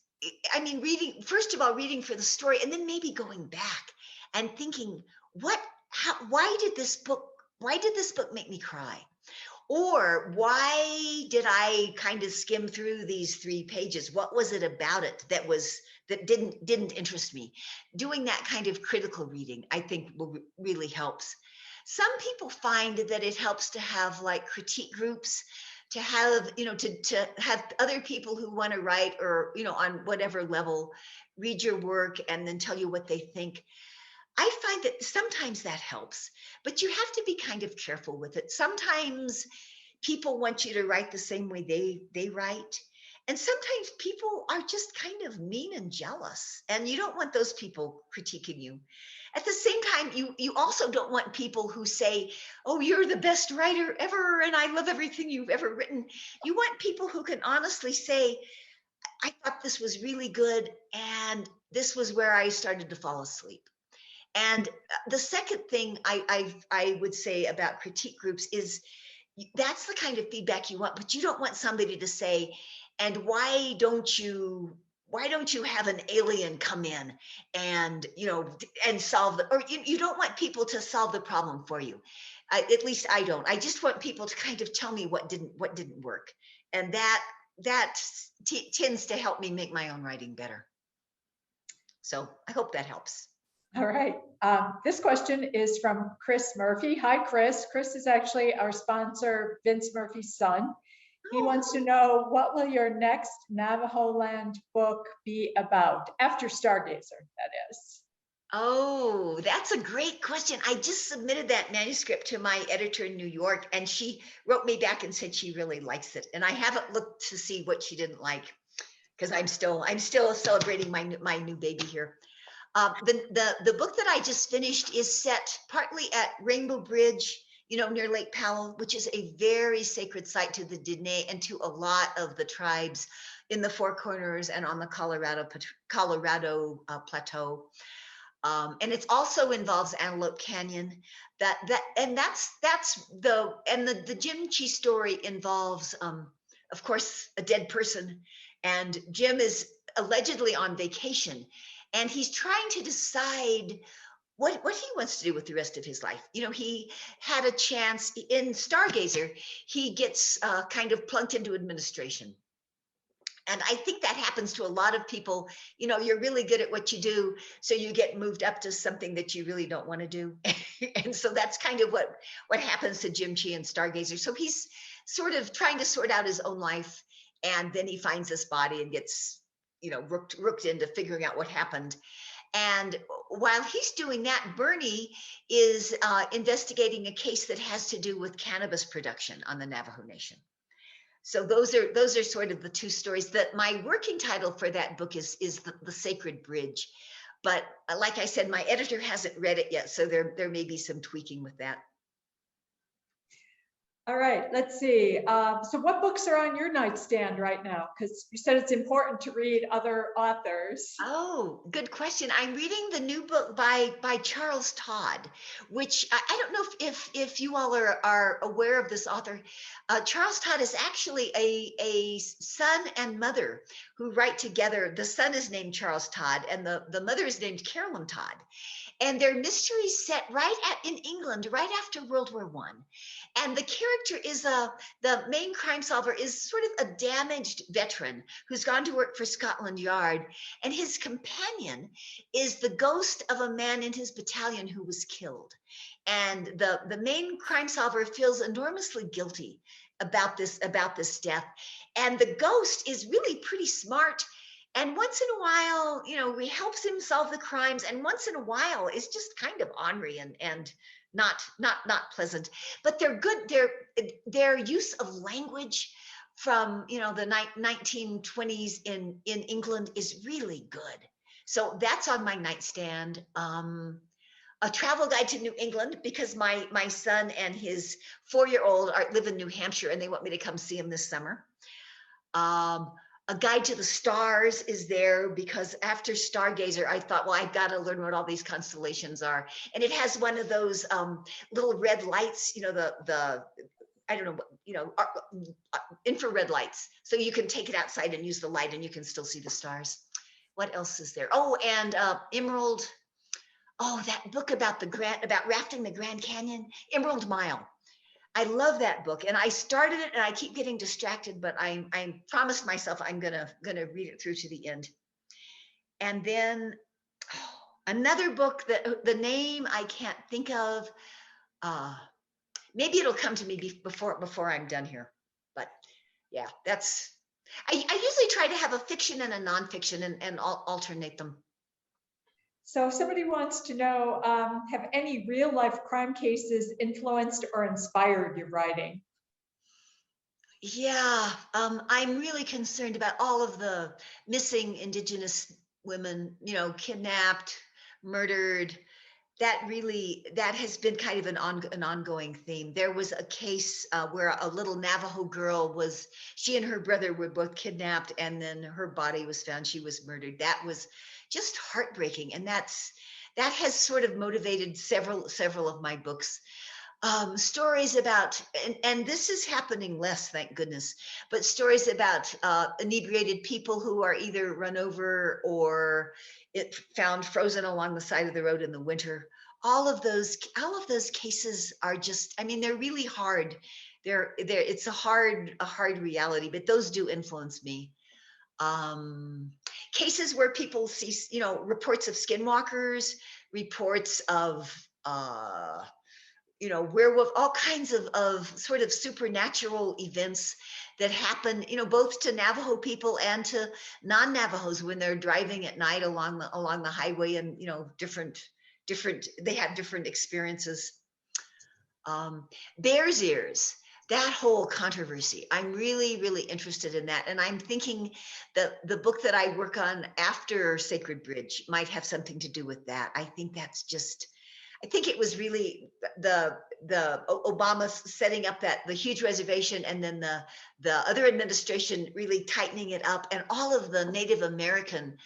I mean, first of all, reading for the story, and then maybe going back and thinking, why did this book make me cry? Or why did I kind of skim through these 3 pages? What was it about it that didn't interest me? Doing that kind of critical reading, I think, really helps. Some people find that it helps to have like critique groups, to have, to have other people who want to write or, on whatever level, read your work and then tell you what they think. I find that sometimes that helps, but you have to be kind of careful with it. Sometimes people want you to write the same way they write. And sometimes people are just kind of mean and jealous, and you don't want those people critiquing you. At the same time, you also don't want people who say, oh, you're the best writer ever, and I love everything you've ever written. You want people who can honestly say, I thought this was really good, and this was where I started to fall asleep. And the second thing I would say about critique groups is that's the kind of feedback you want, but you don't want somebody to say, and why don't you have an alien come in and, and solve or you don't want people to solve the problem for you. At least I don't. I just want people to kind of tell me what didn't work. And that tends to help me make my own writing better. So I hope that helps. All right. This question is from Chris Murphy. Hi, Chris. Chris is actually our sponsor, Vince Murphy's son. He wants to know, what will your next Navajo Land book be about? After Stargazer, that is. Oh, that's a great question. I just submitted that manuscript to my editor in New York, and she wrote me back and said she really likes it. And I haven't looked to see what she didn't like, because I'm still celebrating my new baby here. The book that I just finished is set partly at Rainbow Bridge, near Lake Powell, which is a very sacred site to the Diné and to a lot of the tribes in the Four Corners and on the Colorado Plateau. And it also involves Antelope Canyon. The Jim Chi story involves, of course, a dead person, and Jim is allegedly on vacation. And he's trying to decide what he wants to do with the rest of his life. He had a chance in Stargazer. He gets kind of plunked into administration. And I think that happens to a lot of people. You're really good at what you do, so you get moved up to something that you really don't want to do. And so that's kind of what happens to Jim Chi and Stargazer. So he's sort of trying to sort out his own life, and then he finds this body and gets rooked into figuring out what happened. And while he's doing that, Bernie is investigating a case that has to do with cannabis production on the Navajo Nation. So those are sort of the two stories. That my working title for that book is the Sacred Bridge. But like I said, my editor hasn't read it yet, so there may be some tweaking with that. All right, let's see. So what books are on your nightstand right now? Because you said it's important to read other authors. Oh, good question. I'm reading the new book by Charles Todd, which I don't know if you all are aware of this author. Charles Todd is actually a son and mother who write together. The son is named Charles Todd, and the mother is named Carolyn Todd. And their mystery set in England, right after World War I. And the character is the main crime solver is sort of a damaged veteran who's gone to work for Scotland Yard. And his companion is the ghost of a man in his battalion who was killed. And the main crime solver feels enormously guilty about this death. And the ghost is really pretty smart. And once in a while, he helps him solve the crimes. And once in a while is just kind of ornery and not pleasant. But they're good. Their use of language from the 1920s in England is really good. So that's on my nightstand. A travel guide to New England, because my son and his 4-year-old live in New Hampshire and they want me to come see him this summer. A guide to the stars is there because after Stargazer, I thought, well, I've got to learn what all these constellations are. And it has one of those little red lights, I don't know, infrared lights. So you can take it outside and use the light and you can still see the stars. What else is there? Oh, and Emerald. Oh, that book about rafting the Grand Canyon, Emerald Mile. I love that book, and I started it, and I keep getting distracted. But I promised myself I'm gonna read it through to the end. And then another book that the name I can't think of. Maybe it'll come to me before I'm done here. But yeah, that's. I usually try to have a fiction and a nonfiction and alternate them. So if somebody wants to know, have any real life crime cases influenced or inspired your writing? Yeah, I'm really concerned about all of the missing Indigenous women, kidnapped, murdered. That has been kind of an ongoing theme. There was a case where a little Navajo girl she and her brother were both kidnapped, and then her body was found. She was murdered. That was just heartbreaking, and that has sort of motivated several of my books. Stories about, and this is happening less, thank goodness, but stories about inebriated people who are either run over or found frozen along the side of the road in the winter. All of those cases are just, they're really hard. It's a hard reality, but those do influence me. Cases where people see, reports of skinwalkers, reports of, werewolf, all kinds of sort of supernatural events that happen, both to Navajo people and to non-Navajos when they're driving at night along the highway, and they have different experiences. Bear's ears. That whole controversy, I'm really, really interested in that. And I'm thinking that the book that I work on after Sacred Bridge might have something to do with that. I think it was really the Obama setting up the huge reservation, and then the other administration really tightening it up, and all of the Native American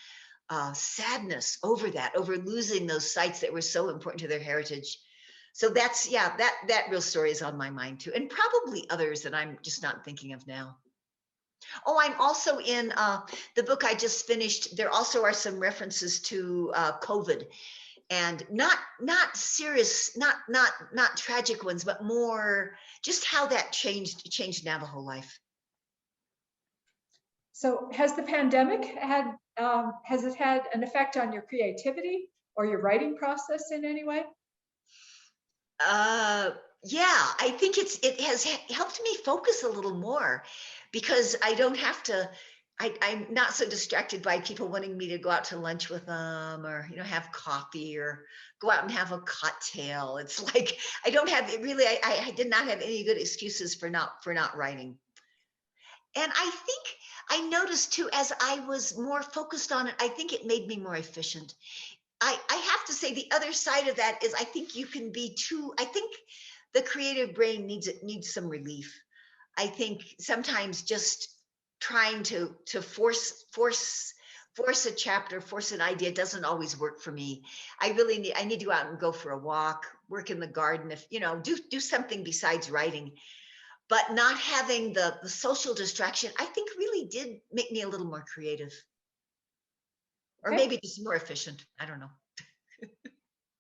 sadness over losing those sites that were so important to their heritage. So that real story is on my mind too, and probably others that I'm just not thinking of now. Oh, I'm also in the book I just finished. There also are some references to COVID, and not serious, not tragic ones, but more just how that changed Navajo life. So has the pandemic has it had an effect on your creativity or your writing process in any way? Yeah, I think it has helped me focus a little more, because I don't have to, I'm not so distracted by people wanting me to go out to lunch with them, or, have coffee, or go out and have a cocktail. It's like, I don't have it really, I did not have any good excuses for not writing. And I think I noticed too, as I was more focused on it, I think it made me more efficient. I have to say the other side of that is I think you can be too, I think the creative brain needs some relief. I think sometimes just trying to force a chapter, force an idea doesn't always work for me. I need to go out and go for a walk, work in the garden, if do something besides writing. But not having the social distraction, I think really did make me a little more creative. Or maybe just more efficient. I don't know.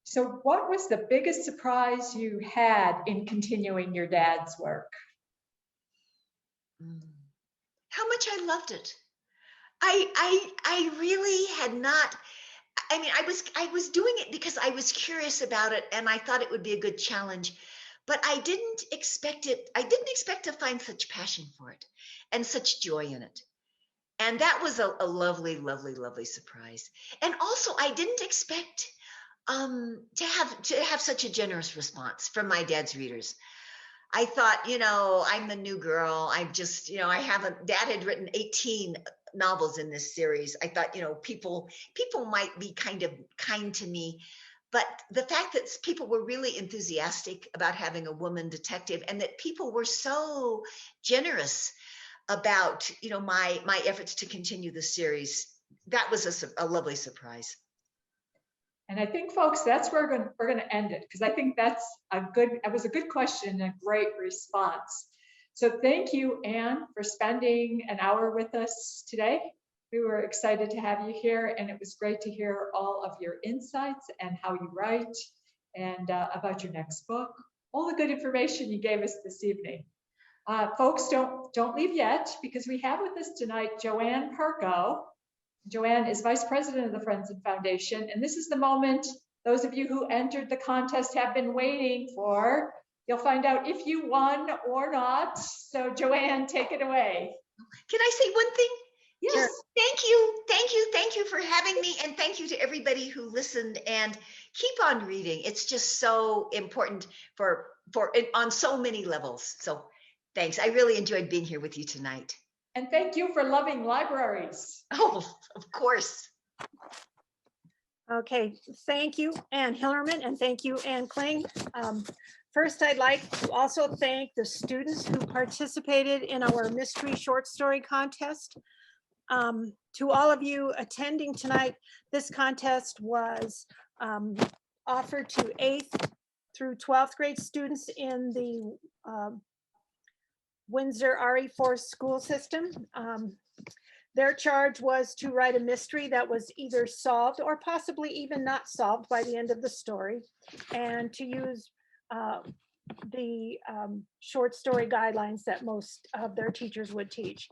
So what was the biggest surprise you had in continuing your dad's work? How much I loved it. I really had not, I mean, I was doing it because I was curious about it and I thought it would be a good challenge, but I didn't expect it. I didn't expect to find such passion for it and such joy in it. And that was a lovely, lovely, lovely surprise. And also I didn't expect to have such a generous response from my dad's readers. I thought, I'm the new girl. Dad had written 18 novels in this series. I thought, people might be kind of kind to me, but the fact that people were really enthusiastic about having a woman detective and that people were so generous about, my efforts to continue the series, that was a lovely surprise. And I think, folks, that's where we're going to end it, because I think that was a good question and a great response. So thank you, Anne, for spending an hour with us today. We were excited to have you here, and it was great to hear all of your insights and how you write and about your next book, all the good information you gave us this evening. Folks, don't leave yet, because we have with us tonight Joanne Perko. Joanne is Vice President of the Friends and Foundation, and this is the moment those of you who entered the contest have been waiting for. You'll find out if you won or not. So Joanne, take it away. Can I say one thing? Yes. Sure. Thank you for having me, and thank you to everybody who listened, and keep on reading. It's just so important for on so many levels. So thanks. I really enjoyed being here with you tonight. And thank you for loving libraries. Oh, of course. Okay, thank you, Anne Hillerman, and thank you, Anne Kling. First, I'd like to also thank the students who participated in our mystery short story contest. To all of you attending tonight, this contest was offered to 8th through 12th grade students in the Windsor RE4 school system. Their charge was to write a mystery that was either solved or possibly even not solved by the end of the story, and to use the short story guidelines that most of their teachers would teach.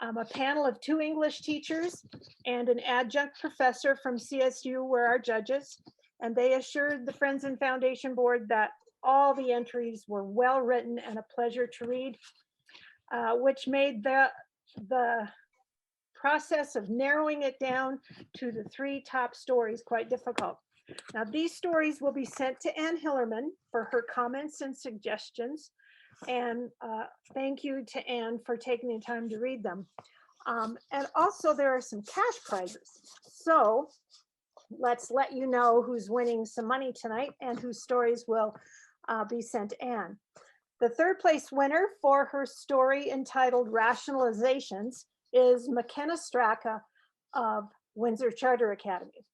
A panel of 2 English teachers and an adjunct professor from CSU were our judges, and they assured the Friends and Foundation Board that all the entries were well written and a pleasure to read, which made the process of narrowing it down to the 3 top stories quite difficult. Now, these stories will be sent to Anne Hillerman for her comments and suggestions. And thank you to Anne for taking the time to read them. And also there are some cash prizes. So let's let you know who's winning some money tonight and whose stories will be sent to Anne. The 3rd place winner for her story entitled Rationalizations is McKenna Straka of Windsor Charter Academy.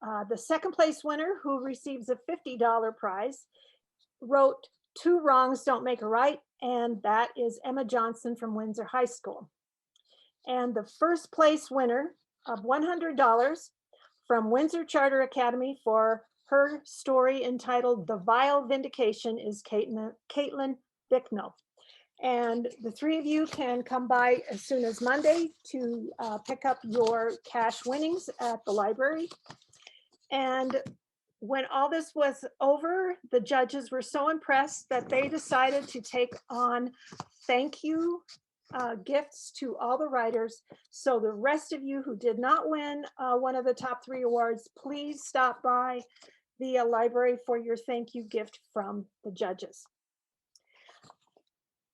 The 2nd place winner, who receives a $50 prize, wrote 2 Wrongs Don't Make a Right, and that is Emma Johnson from Windsor High School. And the 1st place winner of $100 from Windsor Charter Academy for her story entitled The Vile Vindication is Caitlin Bicknell. And the 3 of you can come by as soon as Monday to pick up your cash winnings at the library. And when all this was over, the judges were so impressed that they decided to take on thank you gifts to all the writers. So the rest of you who did not win one of the top 3 awards, please stop by the library for your thank you gift from the judges.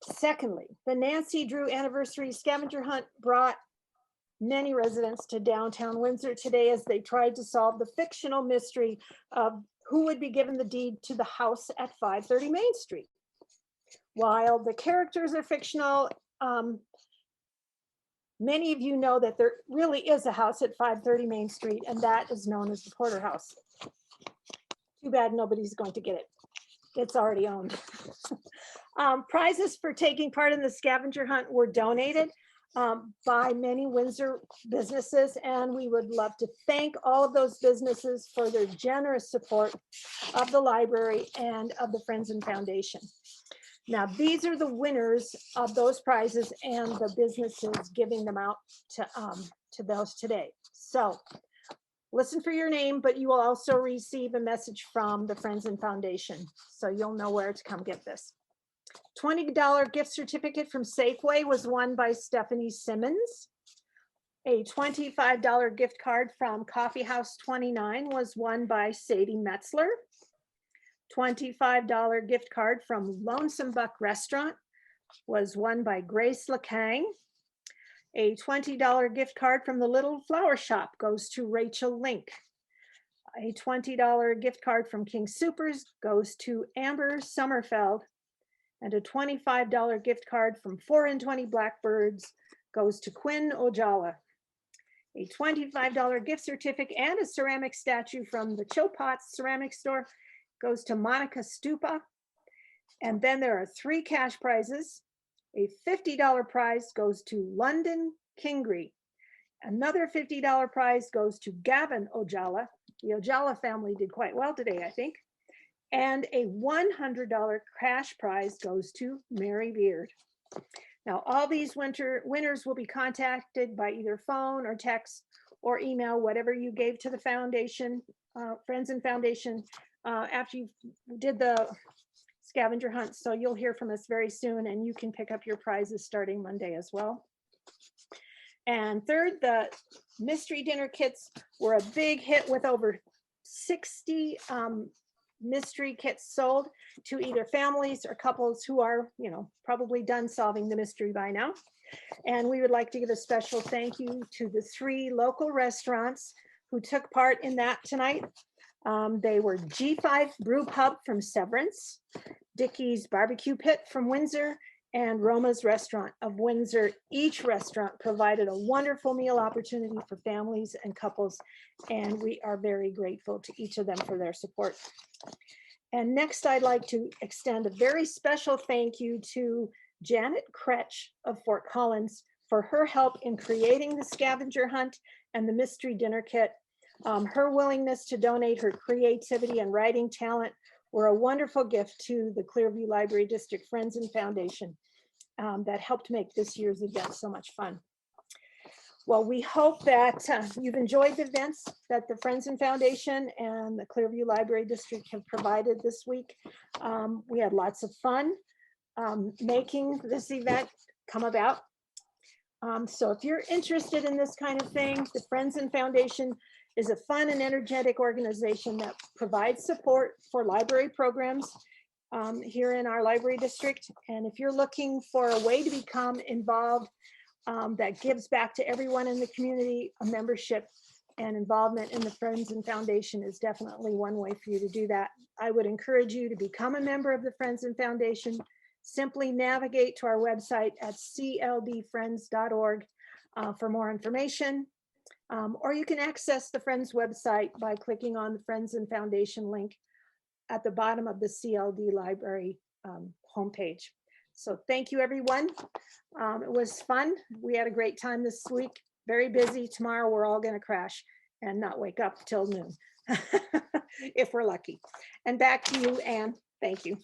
Secondly, the Nancy Drew Anniversary Scavenger Hunt brought many residents to downtown Windsor today as they tried to solve the fictional mystery of who would be given the deed to the house at 530 Main Street. While the characters are fictional, many of you know that there really is a house at 530 Main Street, and that is known as the Porter House. Too bad nobody's going to get it. It's already owned. Prizes for taking part in the scavenger hunt were donated by many Windsor businesses, and we would love to thank all of those businesses for their generous support of the library and of the Friends and Foundation. Now, these are the winners of those prizes and the businesses giving them out to those today. So listen for your name, but you will also receive a message from the Friends and Foundation, so you'll know where to come get this. $20 gift certificate from Safeway was won by Stephanie Simmons. A $25 gift card from Coffee House 29 was won by Sadie Metzler. $25 gift card from Lonesome Buck Restaurant was won by Grace LeCang. A $20 gift card from the Little Flower Shop goes to Rachel Link. A $20 gift card from King Supers goes to Amber Sommerfeld. And a $25 gift card from 4 and 20 Blackbirds goes to Quinn Ojala. A $25 gift certificate and a ceramic statue from the Chilpots Ceramic Store goes to Monica Stupa. And then there are 3 cash prizes. A $50 prize goes to London Kingree. Another $50 prize goes to Gavin Ojala. The Ojala family did quite well today, I think. And a $100 cash prize goes to Mary Beard. Now, all these winners will be contacted by either phone or text or email, whatever you gave to the foundation, Friends and Foundation, after you did the scavenger hunt. So you'll hear from us very soon, and you can pick up your prizes starting Monday as well. And third, the mystery dinner kits were a big hit with over 60 mystery kits sold to either families or couples who are, probably done solving the mystery by now. And we would like to give a special thank you to the 3 local restaurants who took part in that tonight. They were G5 Brew Pub from Severance, Dickie's Barbecue Pit from Windsor, and Roma's Restaurant of Windsor. Each restaurant provided a wonderful meal opportunity for families and couples, and we are very grateful to each of them for their support. And next, I'd like to extend a very special thank you to Janet Kretsch of Fort Collins for her help in creating the scavenger hunt and the mystery dinner kit. Her willingness to donate her creativity and writing talent were a wonderful gift to the Clearview Library District Friends and Foundation that helped make this year's event so much fun. Well, we hope that you've enjoyed the events that the Friends and Foundation and the Clearview Library District have provided this week. We had lots of fun making this event come about. So if you're interested in this kind of thing, the Friends and Foundation is a fun and energetic organization that provides support for library programs here in our library district. And if you're looking for a way to become involved that gives back to everyone in the community, a membership and involvement in the Friends and Foundation is definitely one way for you to do that. I would encourage you to become a member of the Friends and Foundation. Simply navigate to our website at cldfriends.org for more information. Or you can access the Friends website by clicking on the Friends and Foundation link at the bottom of the CLD Library homepage. So thank you, everyone. It was fun. We had a great time this week. Very busy. Tomorrow, we're all going to crash and not wake up till noon, if we're lucky. And back to you, Anne. Thank you.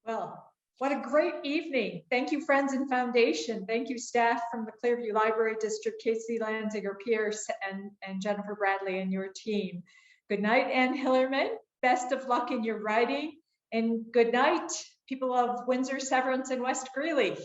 Well, what a great evening. Thank you, Friends and Foundation. Thank you, staff from the Clearview Library District, Casey Lanzinger Pierce and Jennifer Bradley and your team. Good night, Anne Hillerman. Best of luck in your writing. And good night, people of Windsor, Severance, and West Greeley.